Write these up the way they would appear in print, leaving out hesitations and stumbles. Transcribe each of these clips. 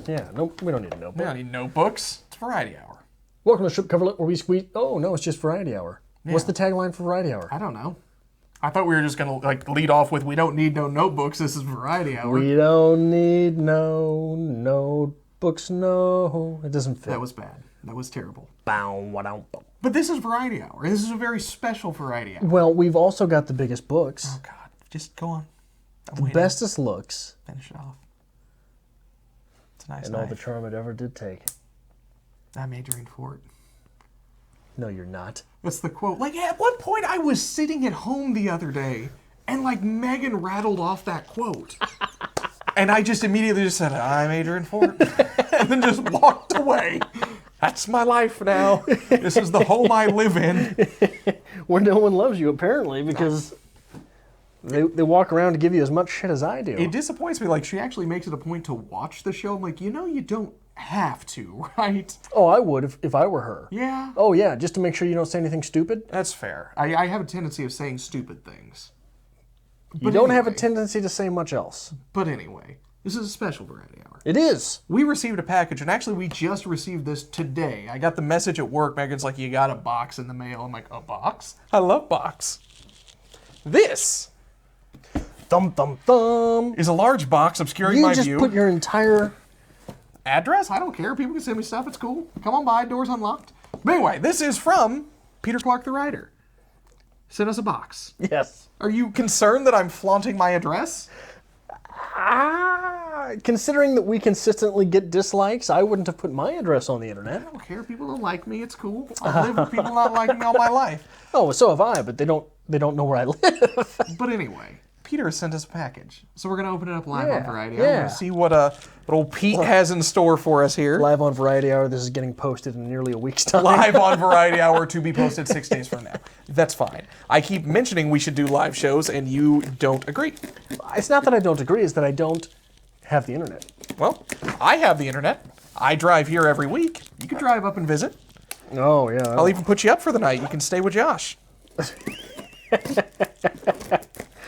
Yeah, nope, we don't need a notebook. We don't need notebooks. It's Variety Hour. Welcome to Strip Coverlet, where we squeeze... Oh, no, it's just Variety Hour. Yeah. What's the tagline for Variety Hour? I don't know. I thought we were just going to like lead off with, we don't need no notebooks. This is Variety Hour. We don't need no notebooks, no. It doesn't fit. That was bad. That was terrible. But this is Variety Hour. This is a very special Variety Hour. Well, we've also got the biggest books. Oh, God. Just go on. The bestest looks. Finish it off. It's a nice And all the charm it ever did take. I'm Adrian Fort. No, you're not. That's the quote. Like, at one point, I was sitting at home the other day, and, like, Megan rattled off that quote. And I just immediately just said, I'm Adrian Fort. And then just walked away. That's my life now. This is the home I live in. Where no one loves you, apparently, because they walk around to give you as much shit as I do. It disappoints me. Like, she actually makes it a point to watch the show. I'm like, you know, you don't have to, right? Oh, I would if I were her. Yeah. Oh, yeah, just to make sure you don't say anything stupid. That's fair. I have a tendency of saying stupid things. You don't have a tendency to say much else. But anyway, this is a special Variety Hour. It is. We received a package, and actually we just received this today. I got the message at work. Megan's like, you got a box in the mail. I'm like, a box? I love box. This is a large box obscuring my view. You just put your entire... address? I don't care. People can send me stuff. It's cool. Come on by. Doors unlocked. But anyway, this is from Peter Clark, the writer. Sent us a box. Yes. Are you concerned that I'm flaunting my address? Considering that we consistently get dislikes, I wouldn't have put my address on the internet. I don't care. People don't like me. It's cool. I've lived with people not liking me all my life. Oh, so have I, but they don't know where I live. But anyway, Peter sent us a package. So we're going to open it up live on Variety. Yeah. I'm going to see what old Pete has in store for us here. Live on Variety Hour. This is getting posted in nearly a week's time. Live on Variety Hour to be posted 6 days from now. That's fine. I keep mentioning we should do live shows, and you don't agree. It's not that I don't agree. It's that I don't have the internet. Well, I have the internet. I drive here every week. You can drive up and visit. Oh, yeah. I'll even put you up for the night. You can stay with Josh.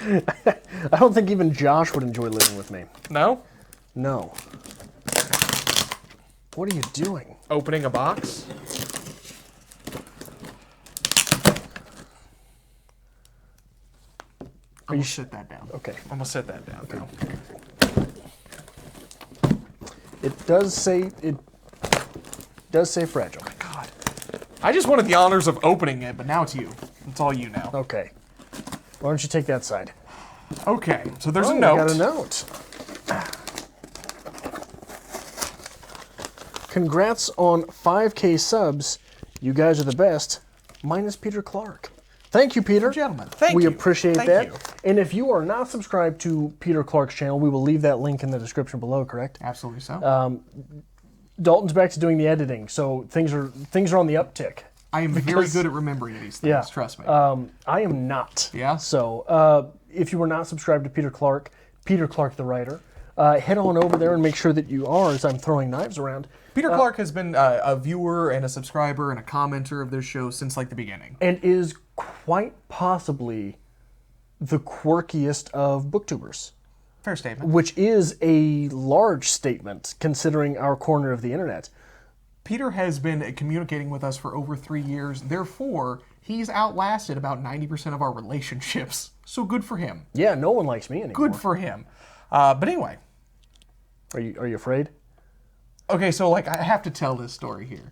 I don't think even Josh would enjoy living with me. No? No. What are you doing? Opening a box. I'm going to sit that down. Okay. I'm going to sit that down now. It does say fragile. Oh my God. I just wanted the honors of opening it, but now it's you. It's all you now. Okay. Why don't you take that side? Okay, so there's a note. We got a note. Congrats on 5K subs. You guys are the best. Minus Peter Clark. Thank you, Peter. Gentlemen, thank you. We appreciate Thank that. you. And if you are not subscribed to Peter Clark's channel, we will leave that link in the description below, correct? Absolutely so. Dalton's back to doing the editing, so things are on the uptick. I am very good at remembering these things, trust me. I am not. Yeah? So if you are not subscribed to Peter Clark the writer, head on over there and make sure that you are, as I'm throwing knives around. Peter Clark has been a viewer and a subscriber and a commenter of this show since like the beginning. And is quite possibly the quirkiest of booktubers. Fair statement. Which is a large statement considering our corner of the internet. Peter has been communicating with us for over 3 years. Therefore, he's outlasted about 90% of our relationships. So good for him. Yeah, no one likes me anymore. Good for him. But anyway. Are you afraid? Okay, so like I have to tell this story here.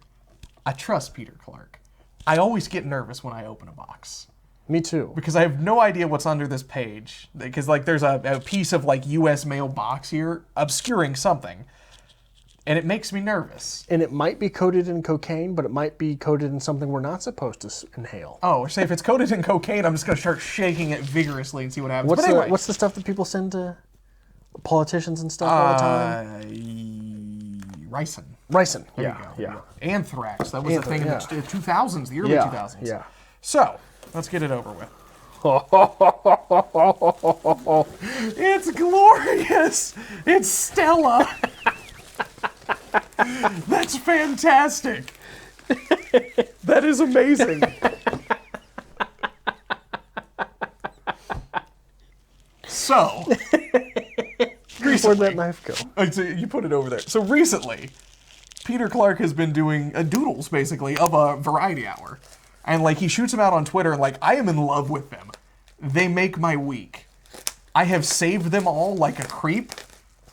I trust Peter Clark. I always get nervous when I open a box. Me too. Because I have no idea what's under this page. Because like there's a piece of like U.S. mail box here obscuring something. And it makes me nervous. And it might be coated in cocaine, but it might be coated in something we're not supposed to inhale. Oh, say if it's coated in cocaine, I'm just going to start shaking it vigorously and see what happens. What's the stuff that people send to politicians and stuff all the time? Ricin. Yeah. Anthrax. That was the thing in the 2000s, the early 2000s. Yeah. So, let's get it over with. It's glorious. It's Stella. That's fantastic. That is amazing. So, recently... Where'd that knife go? So you put it over there. So recently, Peter Clark has been doing doodles, basically, of a variety hour. And, like, he shoots them out on Twitter, and, like, I am in love with them. They make my week. I have saved them all like a creep.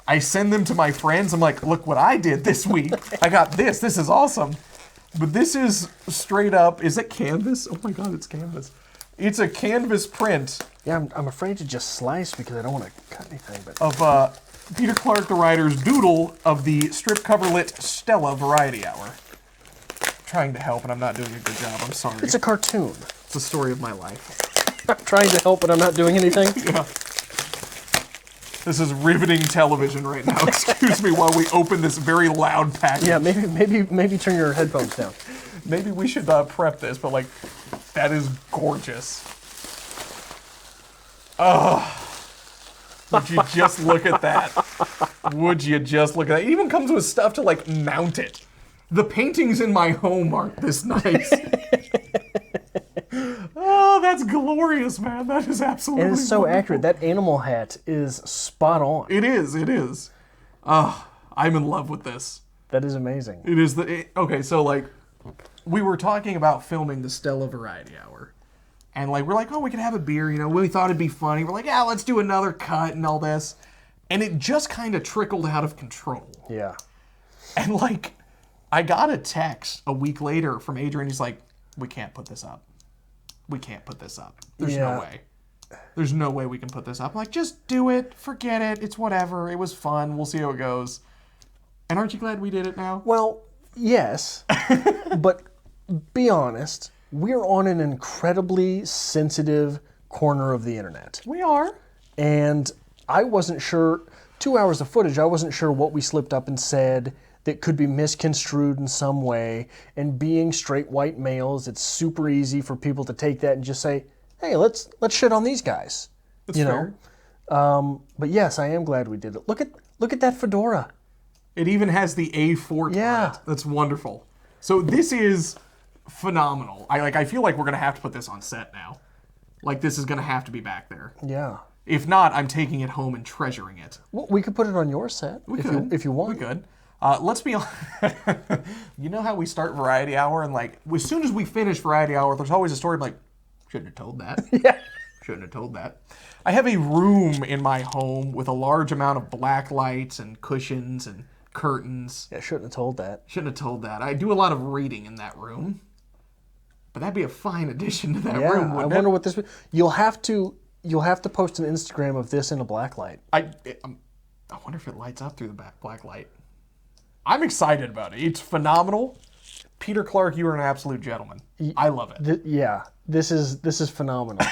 I send them to my friends. I'm like, look what I did this week. I got this. This is awesome. But this is straight up, is it canvas? Oh my God, it's canvas. It's a canvas print. Yeah, I'm afraid to just slice because I don't want to cut anything. But Of Peter Clark, the writer's doodle of the strip coverlit Stella Variety Hour. I'm trying to help, and I'm not doing a good job. I'm sorry. it's a cartoon. It's the story of my life. I'm trying to help, but I'm not doing anything. Yeah. This is riveting television right now. Excuse me while we open this very loud package. Yeah, maybe turn your headphones down. Maybe we should prep this, but like, that is gorgeous. Would you just look at that? Would you just look at that? It even comes with stuff to like mount it. The paintings in my home aren't this nice. Oh, that's glorious, man. That is absolutely And it's so wonderful. accurate. That animal hat is spot on. It is, it is. I'm in love with this. That is amazing. It is okay, so like, we were talking about filming the Stella Variety Hour. And like, we're like, oh, we can have a beer, you know, we thought it'd be funny. We're like, yeah, let's do another cut and all this. And it just kind of trickled out of control. Yeah. And like, I got a text a week later from Adrian. He's like, we can't put this up. We can't put this up. There's no way. There's no way we can put this up. I'm like, just do it. Forget it. It's whatever. It was fun. We'll see how it goes. And aren't you glad we did it now? Well, yes. But be honest, we're on an incredibly sensitive corner of the internet. We are. And I wasn't sure, 2 hours of footage, I wasn't sure what we slipped up and said that could be misconstrued in some way. And being straight white males, it's super easy for people to take that and just say, hey, let's shit on these guys. That's fair. But yes, I am glad we did it. Look at that fedora. It even has the A4 Yeah. on it. That's wonderful. So this is phenomenal. I feel like we're gonna have to put this on set now. Like, this is gonna have to be back there. Yeah. If not, I'm taking it home and treasuring it. Well, we could put it on your set if you want. We could. Let's be honest. You know how we start Variety Hour, and like, as soon as we finish Variety Hour, there's always a story like, shouldn't have told that. Yeah. Shouldn't have told that. I have a room in my home with a large amount of black lights and cushions and curtains. Yeah, shouldn't have told that. Shouldn't have told that. I do a lot of reading in that room. But that'd be a fine addition to that room, I wouldn't wonder it? what this. You'll have to post an Instagram of this in a black light. I wonder if it lights up through the black light. I'm excited about it. It's phenomenal. Peter Clark, you are an absolute gentleman. I love it. This is phenomenal.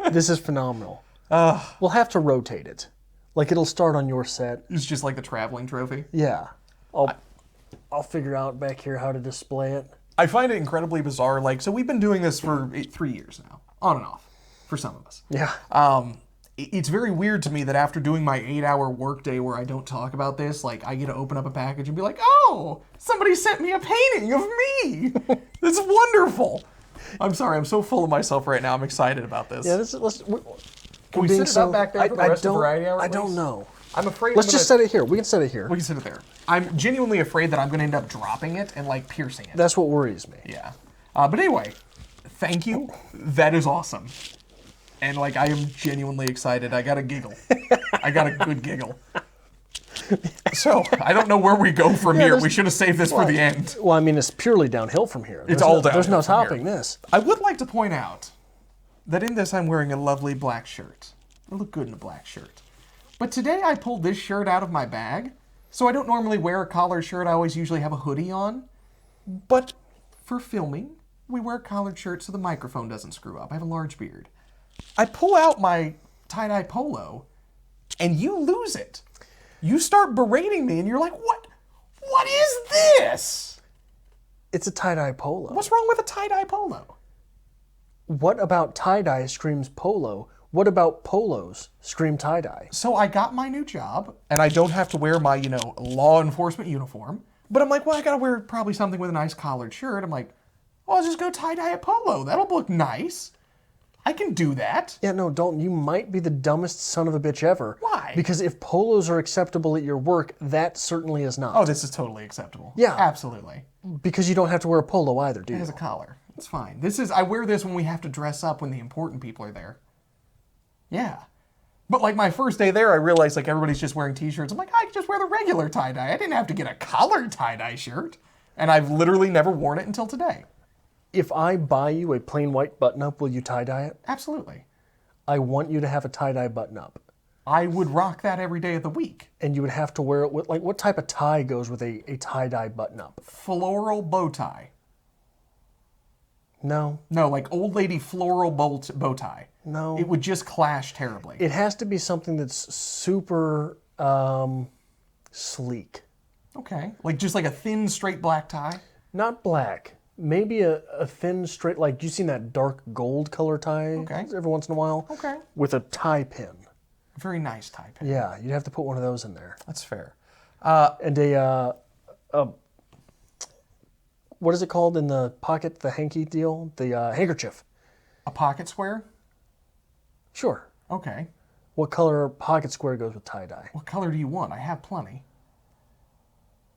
This is phenomenal. We'll have to rotate it. Like, it'll start on your set. It's just like the traveling trophy. Yeah. I'll figure out back here how to display it. I find it incredibly bizarre. Like, so we've been doing this for 3 years now, on and off, for some of us. Yeah. It's very weird to me that after doing my 8-hour workday where I don't talk about this, like, I get to open up a package and be like, oh, somebody sent me a painting of me. That's wonderful. I'm sorry, I'm so full of myself right now. I'm excited about this. Yeah. Can we set it up back there for the rest of Variety Hour? I at don't least? know. I'm afraid. Let's just set it here. We can set it here. We can set it there. I'm genuinely afraid that I'm going to end up dropping it and like piercing it. That's what worries me. Yeah. But anyway, thank you. That is awesome. And like, I am genuinely excited. I got a giggle. I got a good giggle. So I don't know where we go from here. We should have saved this for the end. Well, I mean, it's purely downhill from here. It's all downhill. There's no from topping here. this. I would like to point out that in this I'm wearing a lovely black shirt. I look good in a black shirt. But today I pulled this shirt out of my bag. So I don't normally wear a collared shirt. I always usually have a hoodie on. But for filming, we wear a collared shirt so the microphone doesn't screw up. I have a large beard. I pull out my tie-dye polo, and you lose it. You start berating me, and you're like, what? What is this? It's a tie-dye polo. What's wrong with a tie-dye polo? What about tie-dye screams polo? What about polos scream tie-dye? So I got my new job, and I don't have to wear my, law enforcement uniform. But I'm like, well, I gotta wear probably something with a nice collared shirt. I'm like, well, I'll just go tie-dye a polo. That'll look nice. I can do that. Yeah, no, Dalton, you might be the dumbest son of a bitch ever. Why? Because if polos are acceptable at your work, that certainly is not. Oh, this is totally acceptable. Yeah. Absolutely. Because you don't have to wear a polo either, do It you? has a collar. It's fine. I wear this when we have to dress up when the important people are there. Yeah. But like my first day there, I realized like everybody's just wearing t-shirts. I'm like, I could just wear the regular tie-dye. I didn't have to get a collared tie-dye shirt. And I've literally never worn it until today. If I buy you a plain white button-up, will you tie-dye it? Absolutely. I want you to have a tie-dye button-up. I would rock that every day of the week. And you would have to wear it with, like, what type of tie goes with a tie-dye button-up? Floral bow tie. No. No, like old lady floral bow tie. No. It would just clash terribly. It has to be something that's super sleek. Okay. Like just like a thin, straight black tie? Not black. Maybe a thin, straight, like, you've seen that dark gold color tie Okay. every once in a while? Okay. With a tie pin. Very nice tie pin. Yeah, you'd have to put one of those in there. That's fair. And a what is it called in the pocket, the hanky deal? The handkerchief. A pocket square? Sure. Okay. What color pocket square goes with tie-dye? What color do you want? I have plenty.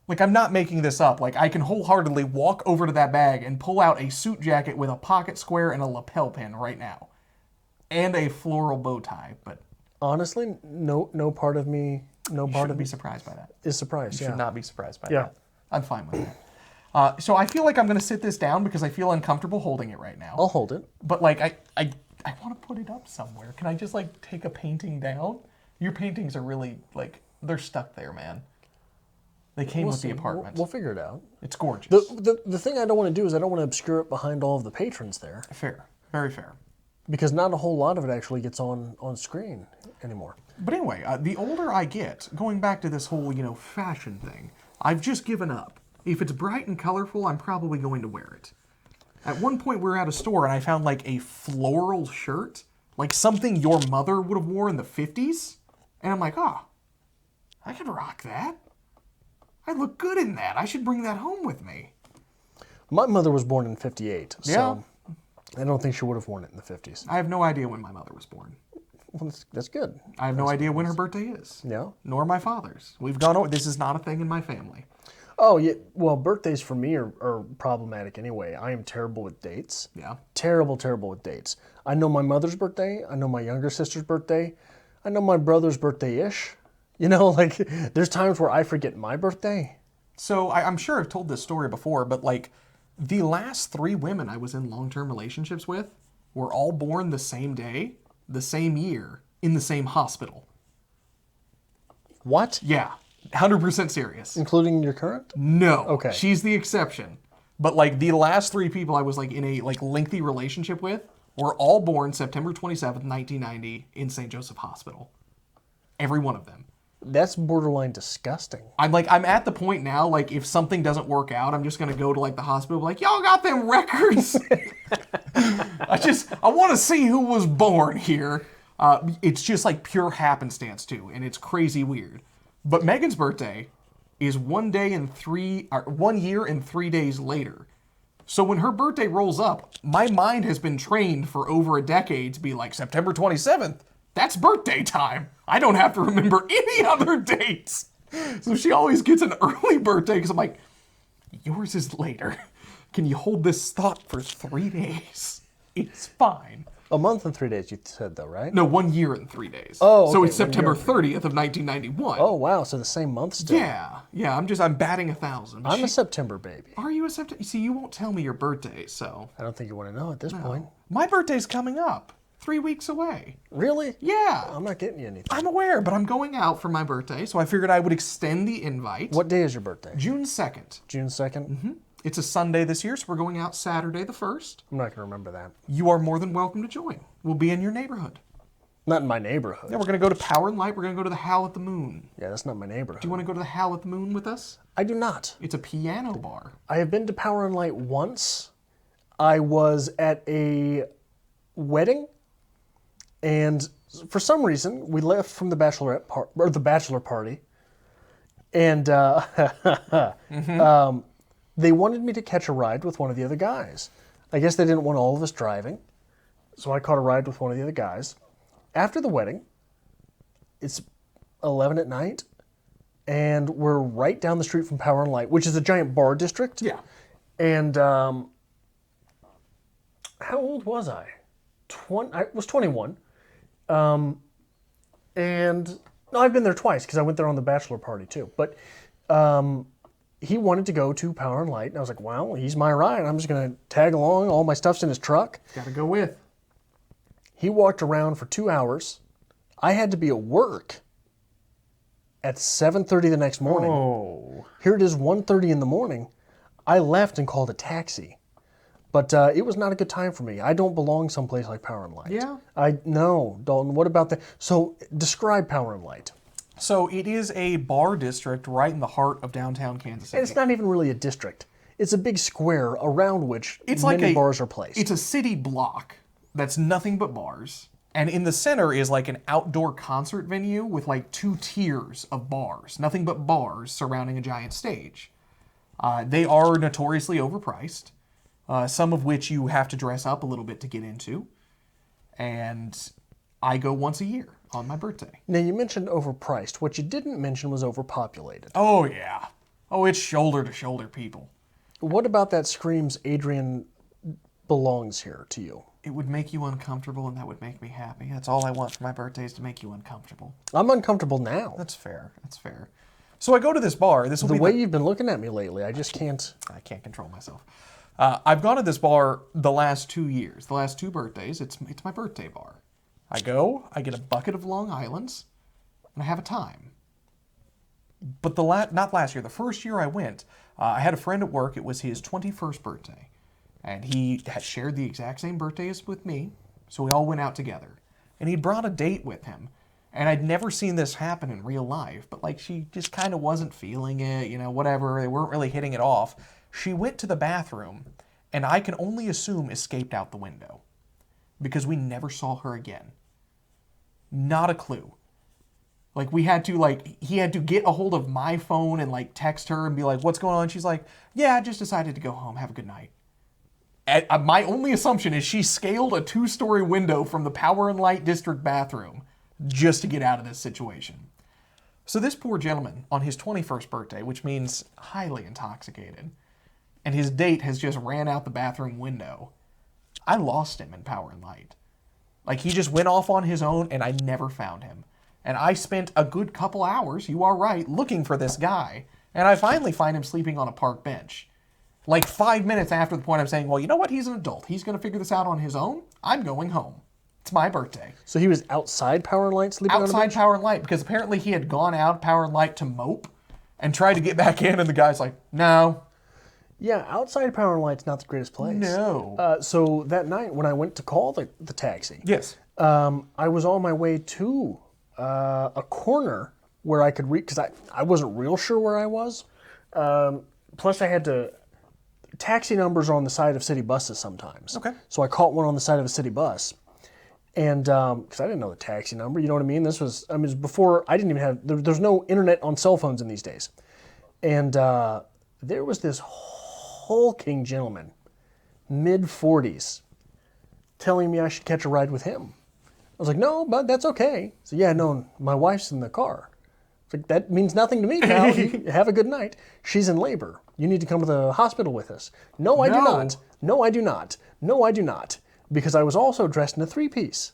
Like, I'm not making this up. Like, I can wholeheartedly walk over to that bag and pull out a suit jacket with a pocket square and a lapel pin right now. And a floral bow tie, but... Honestly, no part of me, You shouldn't be surprised by that. is surprised. You Yeah. should not be surprised by Yeah. that. I'm fine with that. So I feel like I'm going to sit this down because I feel uncomfortable holding it right now. I'll hold it. But, like, I want to put it up somewhere. Can I just, like, take a painting down? Your paintings are really, like, they're stuck there, man. They came with the apartment. We'll figure it out. It's gorgeous. The thing I don't want to do is I don't want to obscure it behind all of the patrons there. Fair. Very fair. Because not a whole lot of it actually gets on screen anymore. But anyway, the older I get, going back to this whole, fashion thing, I've just given up. If it's bright and colorful, I'm probably going to wear it. At one point, we were at a store and I found like a floral shirt, like something your mother would have worn in the 50s. And I'm like, I could rock that. I look good in that. I should bring that home with me. My mother was born in 58, Yeah. so I don't think she would have worn it in the 50s. I have no idea when my mother was born. Well, that's good. I have no idea when her birthday is. Yeah. Nor my father's. We've gone over. This is not a thing in my family. Oh, yeah. Well, birthdays for me are problematic anyway. I am terrible with dates. Yeah. Terrible with dates. I know my mother's birthday. I know my younger sister's birthday. I know my brother's birthday-ish. Like, there's times where I forget my birthday. So I'm sure I've told this story before, but like the last 3 women I was in long-term relationships with were all born the same day, the same year, in the same hospital. What? Yeah, 100% serious. Including your current? No. Okay. She's the exception. But like the last 3 people I was like in a like lengthy relationship with were all born September 27th, 1990 in St. Joseph Hospital. Every one of them. That's borderline disgusting. I'm at the point now, like, if something doesn't work out, I'm just going to go to, like, the hospital, like, y'all got them records? I want to see who was born here. It's just, like, pure happenstance, too, and it's crazy weird. But Megan's birthday is 1 year and 3 days later. So when her birthday rolls up, my mind has been trained for over a decade to be like, September 27th. That's birthday time. I don't have to remember any other dates. So she always gets an early birthday because I'm like, yours is later. Can you hold this thought for 3 days? It's fine. A month and 3 days, you said, though, right? No, 1 year and 3 days. Oh, okay, so it's 1 September year. 30th of 1991. Oh, wow. So the same month still. Yeah. I'm batting 1,000. I'm a September baby. Are you a September? See, you won't tell me your birthday, so. I don't think you want to know at this point. My birthday's coming up. 3 weeks away. Really? Yeah. I'm not getting you anything. I'm aware, but I'm going out for my birthday, so I figured I would extend the invite. What day is your birthday? June 2nd. June 2nd? Mm-hmm. It's a Sunday this year, so we're going out Saturday the 1st. I'm not going to remember that. You are more than welcome to join. We'll be in your neighborhood. Not in my neighborhood. Yeah, we're going to go to Power and Light. We're going to go to the Howl at the Moon. Yeah, that's not my neighborhood. Do you want to go to the Howl at the Moon with us? I do not. It's a piano bar. I have been to Power and Light once. I was at a wedding, and for some reason, we left from the bachelor party, and they wanted me to catch a ride with one of the other guys. I guess they didn't want all of us driving, So I caught a ride with one of the other guys. After the wedding, it's 11 at night, and we're right down the street from Power and Light, which is a giant bar district. Yeah. And how old was I? I was 21. And no, I've been there twice because I went there on the bachelor party too. But he wanted to go to Power and Light, and I was like, well, he's my ride. I'm just going to tag along. All my stuff's in his truck. Got to go with. He walked around for 2 hours. I had to be at work at 7:30 the next morning. Oh. Here it is, 1:30 in the morning. I left and called a taxi. But it was not a good time for me. I don't belong someplace like Power and Light. Yeah? No, Dalton, what about that? So describe Power and Light. So it is a bar district right in the heart of downtown Kansas City. And it's not even really a district. It's a big square around which It's many like bars are placed. It's a city block that's nothing but bars. And in the center is like an outdoor concert venue with like 2 tiers of bars. Nothing but bars surrounding a giant stage. They are notoriously overpriced. Some of which you have to dress up a little bit to get into. And I go once a year on my birthday. Now, you mentioned overpriced. What you didn't mention was overpopulated. Oh, yeah. Oh, it's shoulder-to-shoulder people. What about that screams Adrian belongs here to you? It would make you uncomfortable, and that would make me happy. That's all I want for my birthday is to make you uncomfortable. I'm uncomfortable now. That's fair. That's fair. So I go to this bar. This will The be way you've been looking at me lately, I just can't... I can't control myself. I've gone to this bar the last 2 years. The last 2 birthdays, it's my birthday bar. I go, I get a bucket of Long Islands, and I have a time. But not last year, the first year I went, I had a friend at work. It was his 21st birthday. And he had shared the exact same birthday as with me, so we all went out together. And he'd brought a date with him. And I'd never seen this happen in real life, but like she just kind of wasn't feeling it, whatever. They weren't really hitting it off. She went to the bathroom, and I can only assume escaped out the window. Because we never saw her again. Not a clue. Like, he had to get a hold of my phone and, text her and be like, what's going on? She's like, yeah, I just decided to go home. Have a good night. My only assumption is she scaled a 2-story window from the Power and Light District bathroom just to get out of this situation. So this poor gentleman, on his 21st birthday, which means highly intoxicated, and his date has just ran out the bathroom window, I lost him in Power and Light. He just went off on his own, and I never found him. And I spent a good couple hours, you are right, looking for this guy, and I finally find him sleeping on a park bench. 5 minutes after the point I'm saying, well, you know what? He's an adult. He's going to figure this out on his own. I'm going home. It's my birthday. So he was outside Power and Light sleeping on a bench? Outside Power and Light, because apparently he had gone out Power and Light to mope and tried to get back in, and the guy's like, no. Yeah, outside Power and Light's not the greatest place. No. So that night when I went to call the taxi, Yes. I was on my way to a corner where I could read, because I wasn't real sure where I was. Plus I had to... Taxi numbers are on the side of city buses sometimes. Okay. So I caught one on the side of a city bus. And, because I didn't know the taxi number, you know what I mean? It was before, I didn't even have, there's no internet on cell phones in these days. And there was this hulking gentleman, mid-40s, telling me I should catch a ride with him. I was like, no, bud, that's okay. So yeah, no, my wife's in the car. It's like, that means nothing to me, pal. You have a good night. She's in labor. You need to come to the hospital with us. No, I do not. No, I do not. No, I do not. Because I was also dressed in a 3-piece.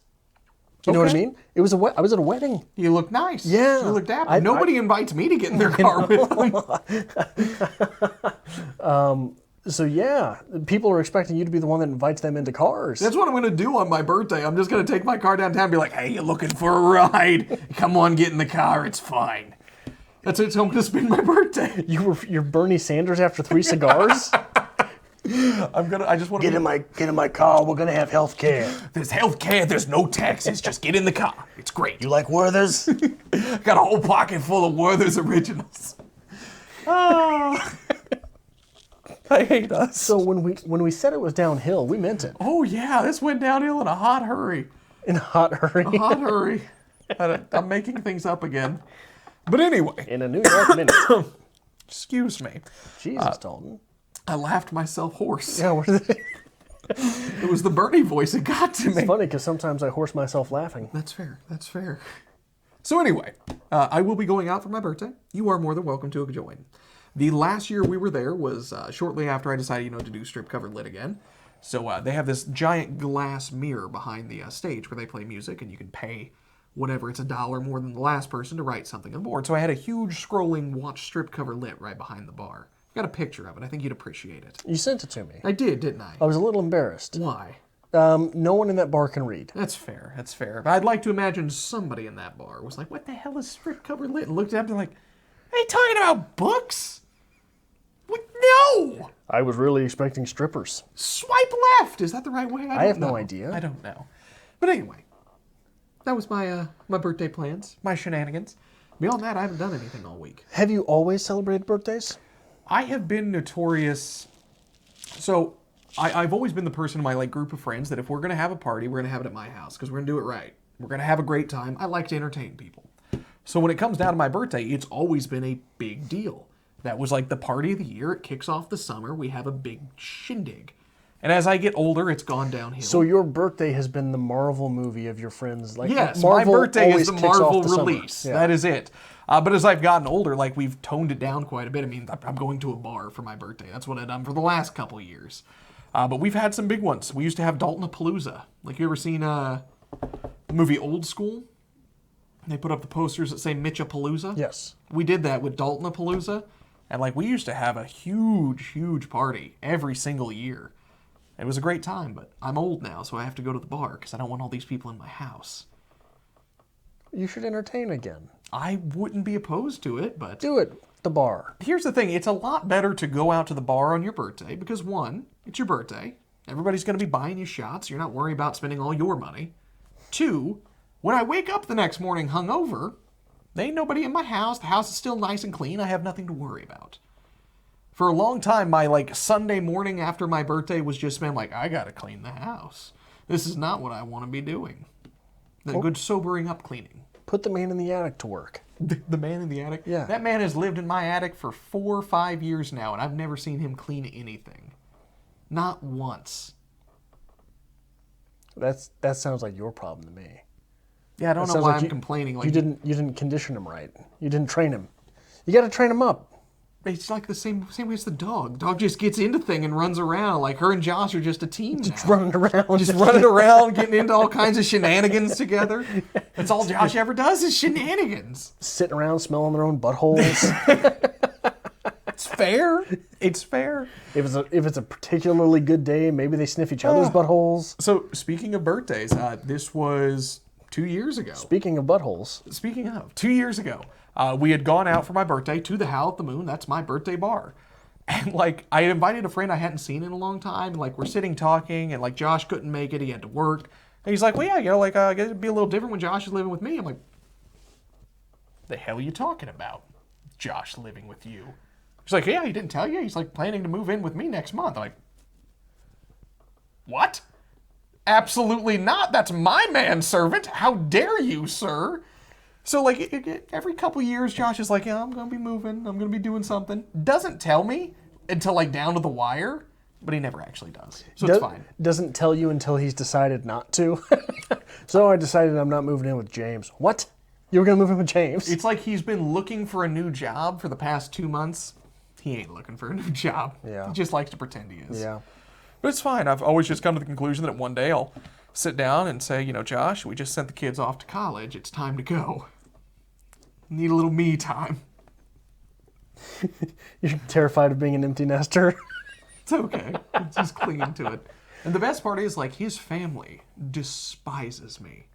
You know what I mean? I was at a wedding. You look nice. Yeah. You look dapper. Nobody invites me to get in their car with them. So yeah, people are expecting you to be the one that invites them into cars. That's what I'm going to do on my birthday. I'm just going to take my car downtown and be like, hey, you looking for a ride? Come on, get in the car. It's fine. That's how I'm going to spend my birthday. You're Bernie Sanders after 3 cigars? I just want to Get in my car. We're gonna have health care. There's health care. There's no taxes. Just get in the car. It's great. You like Werther's? Got a whole pocket full of Werther's Originals. Oh. I hate us. So when we said it was downhill, we meant it. Oh yeah, this went downhill in a hot hurry. In a hot hurry. A hot hurry. I'm making things up again. But anyway. In a New York minute. Excuse me. Jesus, Dalton. I laughed myself hoarse. Yeah, It was the Bernie voice that got to me. It's funny because sometimes I horse myself laughing. That's fair. That's fair. So anyway, I will be going out for my birthday. You are more than welcome to join. The last year we were there was shortly after I decided, to do strip cover lit again. So they have this giant glass mirror behind the stage where they play music, and you can pay whatever, it's $1 more than the last person to write something on board. So I had a huge scrolling watch strip cover lit right behind the bar. Got a picture of it. I think you'd appreciate it. You sent it to me. I did, didn't I? I was a little embarrassed. Why? No one in that bar can read. That's fair. That's fair. But I'd like to imagine somebody in that bar was like, what the hell is strip cover lit? And looked at it and like, are you talking about books? What? No! I was really expecting strippers. Swipe left. Is that the right way? I have no idea. I don't know. But anyway, that was my my birthday plans, my shenanigans. Beyond that, I haven't done anything all week. Have you always celebrated birthdays? I have been notorious. So I've always been the person in my group of friends that if we're going to have a party, we're going to have it at my house because we're going to do it right. We're going to have a great time. I like to entertain people. So when it comes down to my birthday, it's always been a big deal. That was the party of the year. It kicks off the summer. We have a big shindig. And as I get older, it's gone downhill. So your birthday has been the Marvel movie of your friends. Yes, Marvel my birthday is always the kicks Marvel off the release. summer. Yeah. That is it. But as I've gotten older, we've toned it down quite a bit. I mean, I'm going to a bar for my birthday. That's what I've done for the last couple of years. But we've had some big ones. We used to have Dalton-a-Palooza. You ever seen the movie Old School? They put up the posters that say Mitch-a-Palooza? Yes. We did that with Dalton-a-Palooza. And we used to have a huge, huge party every single year. It was a great time, but I'm old now, so I have to go to the bar because I don't want all these people in my house. You should entertain again. I wouldn't be opposed to it, but... Do it at the bar. Here's the thing. It's a lot better to go out to the bar on your birthday because, one, it's your birthday. Everybody's going to be buying you shots. You're not worrying about spending all your money. Two, when I wake up the next morning hungover, there ain't nobody in my house. The house is still nice and clean. I have nothing to worry about. For a long time, my Sunday morning after my birthday was just spent I gotta clean the house. This is not what I want to be doing. The good sobering up cleaning. Put the man in the attic to work. The man in the attic? Yeah. That man has lived in my attic for 4 or 5 years now, and I've never seen him clean anything. Not once. That sounds like your problem to me. Yeah, I don't know why I'm complaining. You didn't condition him right. You didn't train him. You got to train him up. It's the same way as the dog. Dog just gets into thing and runs around. Her and Josh are just a team Just now. running around. Just running around, getting into all kinds of shenanigans together. That's all Josh ever does is shenanigans. Sitting around smelling their own buttholes. It's fair. It's fair. If it's a particularly good day, maybe they sniff each other's buttholes. So speaking of birthdays, this was 2 years ago. Speaking of buttholes. Speaking of, 2 years ago, we had gone out for my birthday to the Howl at the Moon. That's my birthday bar. And I had invited a friend I hadn't seen in a long time. We're sitting talking, and Josh couldn't make it. He had to work. And he's like, well, yeah, it'd be a little different when Josh is living with me. I'm like, the hell are you talking about? Josh living with you. He's like, yeah, he didn't tell you. He's planning to move in with me next month. I'm like, what? Absolutely not. That's my manservant. How dare you, sir? So, every couple years, Josh is like, yeah, I'm going to be moving. I'm going to be doing something. Doesn't tell me until, down to the wire, but he never actually does. So it's fine. Doesn't tell you until he's decided not to. So I decided I'm not moving in with James. What? You were going to move in with James? It's he's been looking for a new job for the past 2 months. He ain't looking for a new job. Yeah. He just likes to pretend he is. Yeah. But it's fine. I've always just come to the conclusion that one day I'll sit down and say, Josh, we just sent the kids off to college. It's time to go. Need a little me time. You're terrified of being an empty nester? It's okay. It's just clinging to it. And the best part is, his family despises me.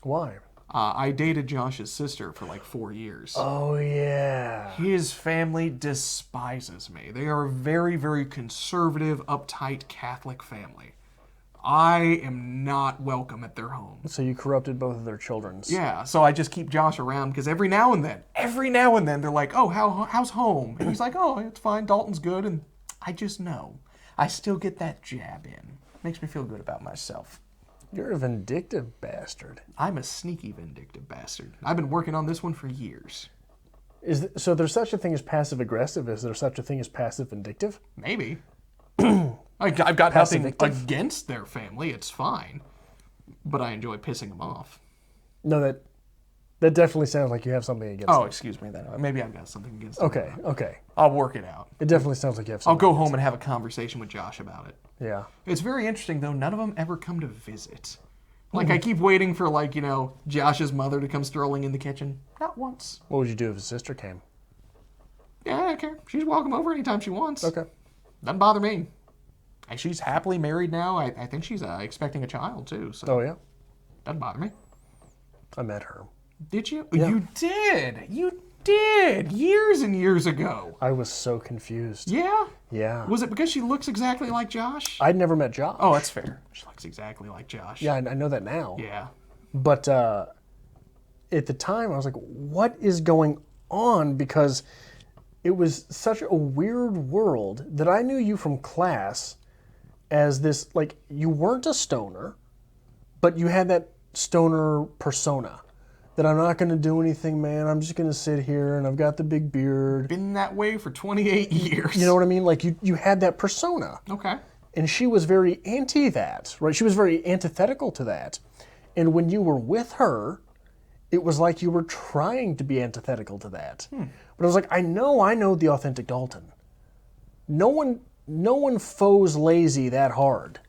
Why? I dated Josh's sister for 4 years. Oh, yeah. His family despises me. They are a very, very conservative, uptight Catholic family. I am not welcome at their home. So you corrupted both of their children's. Yeah, so I just keep Josh around because every now and then, they're like, oh, how's home? And he's like, oh, it's fine, Dalton's good. And I just know. I still get that jab in. Makes me feel good about myself. You're a vindictive bastard. I'm a sneaky, vindictive bastard. I've been working on this one for years. So there's such a thing as passive-aggressive? Is there such a thing as passive-vindictive? Maybe. I've got Passive nothing victim? against their family. It's fine. But I enjoy pissing them off. No, that definitely sounds like you have something against Oh, them. excuse me. Then maybe I've got something against them. Okay. I'll work it out. It definitely sounds like you have I'll something. go home and have a conversation with Josh about it. Yeah. It's very interesting, though. None of them ever come to visit. Like, I keep waiting for, like, Josh's mother to come strolling in the kitchen. Not once. What would you do if his sister came? Yeah, I don't care. She's welcome over anytime she wants. Okay. Doesn't bother me. And she's happily married now. I think she's expecting a child, too. So Oh, yeah? doesn't bother me. I met her. Did you? Yeah. You did. You did. Years and years ago. I was so confused. Yeah? Yeah. Was it because she looks exactly like Josh? I'd never met Josh. Oh, that's fair. She looks exactly like Josh. Yeah, I know that now. Yeah. But at the time, I was like, what is going on? Because it was such a weird world that I knew you from class as this, like, you weren't a stoner, but you had that stoner persona. That I'm not going to do anything, man. I'm just going to sit here and I've got the big beard. Been that way for 28 years. You know what I mean? Like, you had that persona. Okay. And she was very anti that, right? She was very antithetical to that. And when you were with her, it was like you were trying to be antithetical to that. But I was like, I know the authentic Dalton. No one foes lazy that hard.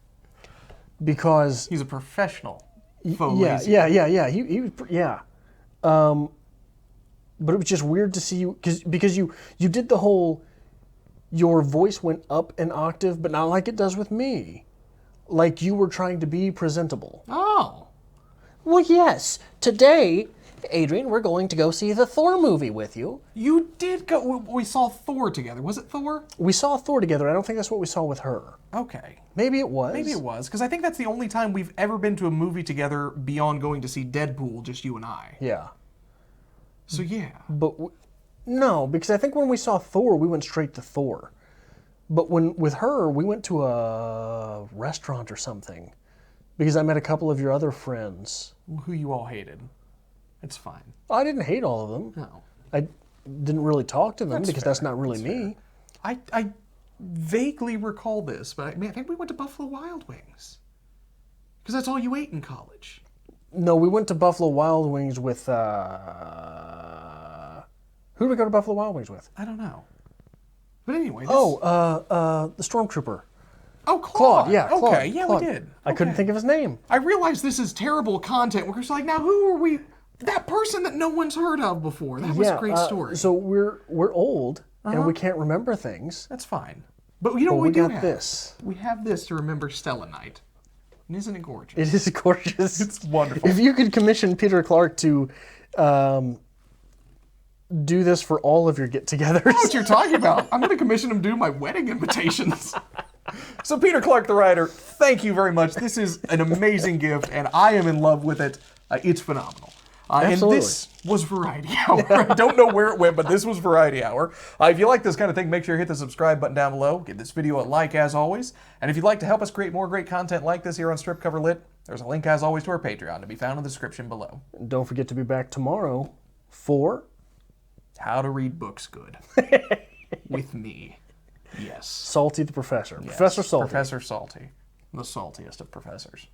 Because He's a professional. Faux yeah, lazy. yeah. He was, yeah. But it was just weird to see you because you did the whole. Your voice went up an octave, but not like it does with me. Like you were trying to be presentable. Oh. Well, yes. Today, Adrian, we're going to go see the Thor movie with you. You did go. We saw Thor together. Was it Thor? We saw Thor together. I don't think that's what we saw with her. Okay. Maybe it was. Maybe it was, because I think that's the only time we've ever been to a movie together beyond going to see Deadpool, just you and I. Yeah. So yeah. But no, because I think when we saw Thor, we went straight to Thor. But with her, we went to a restaurant or something. Because I met a couple of your other friends. Who you all hated. It's fine. I didn't hate all of them. No. I didn't really talk to them because fair. that's not really me. I vaguely recall this, but I think we went to Buffalo Wild Wings. Because that's all you ate in college. No, we went to Buffalo Wild Wings with... Who did we go to Buffalo Wild Wings with? I don't know. But anyway, this... the Stormtrooper. Oh, Claude. Yeah, Claude. Okay, yeah, Claude. we did. I couldn't think of his name. I realize this is terrible content. We're just like, now who are we? That person that no one's heard of before. That was a great story. So we're old and we can't remember things. That's fine. But you know But what we we do got have? this. We have this to remember Stella Night. And isn't it gorgeous? It is gorgeous. It's wonderful. If you could commission Peter Clark to do this for all of your get-togethers. I know what you're talking about. I'm going to commission him to do my wedding invitations. So Peter Clark, the writer, thank you very much. This is an amazing gift, and I am in love with it. It's phenomenal. And Absolutely. this was Variety Hour. I don't know where it went, but this was Variety Hour. If you like this kind of thing, make sure you hit the subscribe button down below. Give this video a like, as always. And if you'd like to help us create more great content like this here on Strip Cover Lit, there's a link, as always, to our Patreon to be found in the description below. Don't forget to be back tomorrow for... How to read books good. With me. Yes. Salty the Professor. Professor Salty. Professor Salty. The saltiest of professors.